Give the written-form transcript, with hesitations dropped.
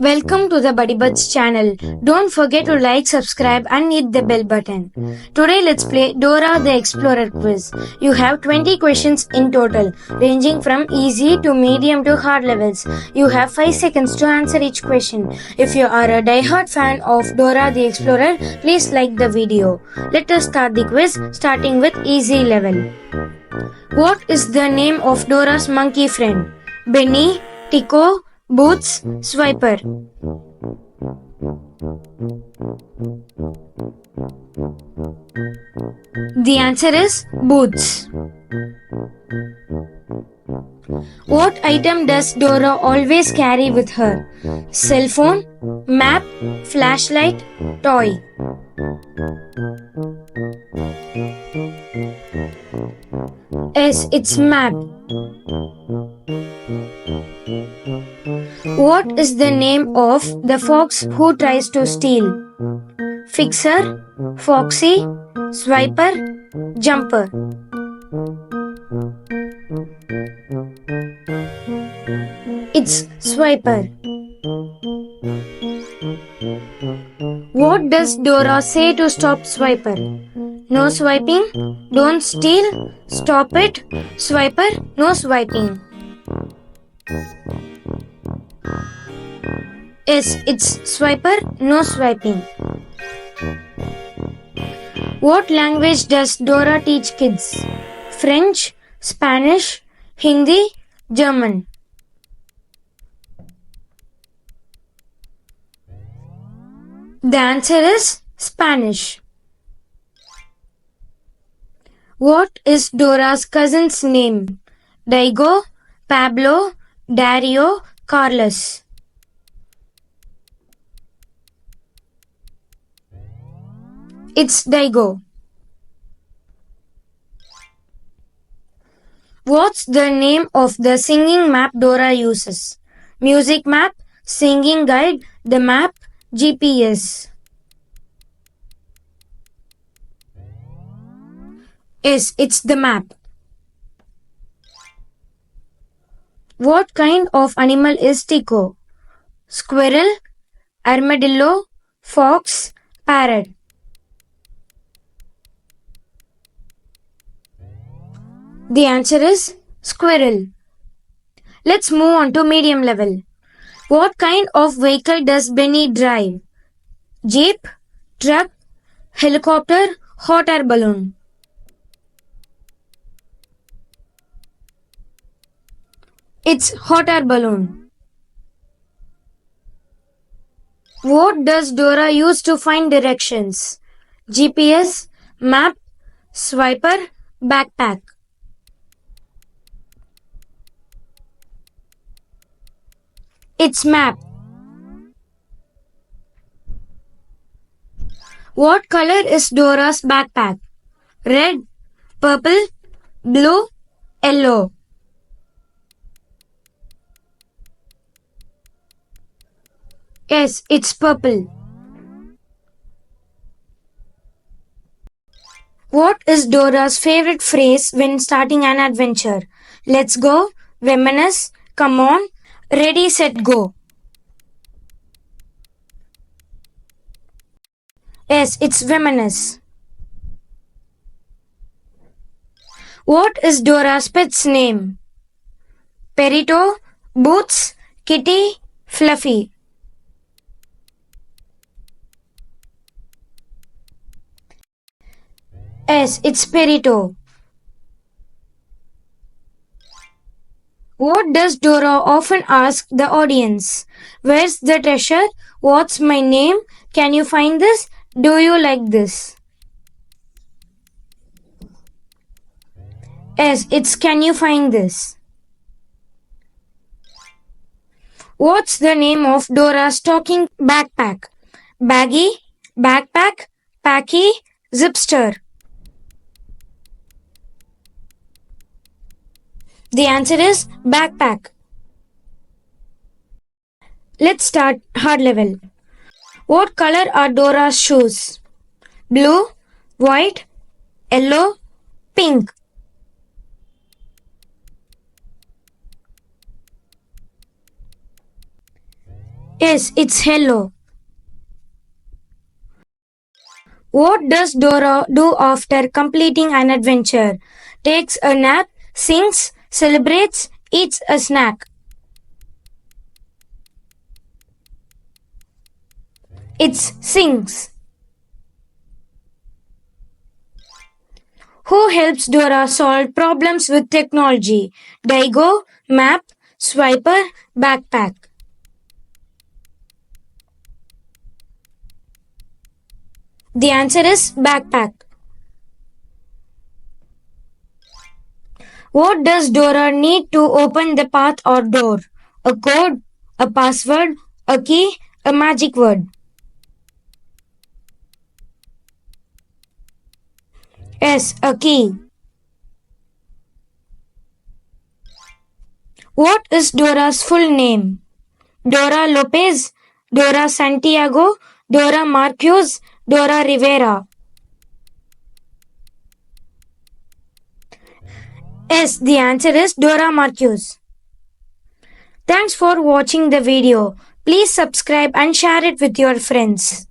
Welcome to the Buddy Buds channel. Don't forget to like, subscribe and hit the bell button. Today let's play Dora the Explorer quiz. You have 20 questions in total, ranging from easy to medium to hard levels. You have 5 seconds to answer each question. If you are a die-hard fan of Dora the Explorer, please like the video. Let us start the quiz, starting with easy level. What is the name of Dora's monkey friend? Benny, Tico, Boots, Swiper. The answer is Boots. What item does Dora always carry with her? Cell phone, map, flashlight, toy. Yes, it's map. What is the name of the fox who tries to steal? Fixer, Foxy, Swiper, Jumper. It's Swiper. What does Dora say to stop Swiper? No swiping, don't steal, stop it, Swiper, no swiping. Yes, it's Swiper, no swiping. What language does Dora teach kids? French, Spanish, Hindi, German. The answer is Spanish. What is Dora's cousin's name? Daigo, Pablo, Dario, Carlos. It's Daigo. What's the name of the singing map Dora uses? Music map, singing guide, the map, GPS. Yes, it's the map. What kind of animal is Tico? Squirrel, armadillo, fox, parrot. The answer is squirrel. Let's move on to medium level. What kind of vehicle does Benny drive? Jeep, truck, helicopter, hot air balloon. It's hot air balloon. What does Dora use to find directions? GPS, map, swiper, backpack. It's map. What color is Dora's backpack? Red, purple, blue, yellow. Yes, it's purple. What is Dora's favorite phrase when starting an adventure? Let's go, venomous, come on, ready, set, go. Yes, it's venomous. What is Dora's pet's name? Perito, Boots, Kitty, Fluffy. Yes, it's Perito. What does Dora often ask the audience? Where's the treasure? What's my name? Can you find this? Do you like this? Yes, it's can you find this? What's the name of Dora's talking backpack? Baggy, backpack, packy, zipster. The answer is backpack. Let's start hard level. What color are Dora's shoes? Blue, white, yellow, pink. Yes, it's hello. What does Dora do after completing an adventure? Takes a nap, sings, celebrates, eats a snack. It's sings. Who helps Dora solve problems with technology? Daigo, map, swiper, backpack. The answer is backpack. What does Dora need to open the path or door? A code, a password, a key, a magic word. Yes, a key. What is Dora's full name? Dora Lopez, Dora Santiago, Dora Marquez, Dora Rivera. Yes, the answer is Dora Marquez. Thanks for watching the video. Please subscribe and share it with your friends.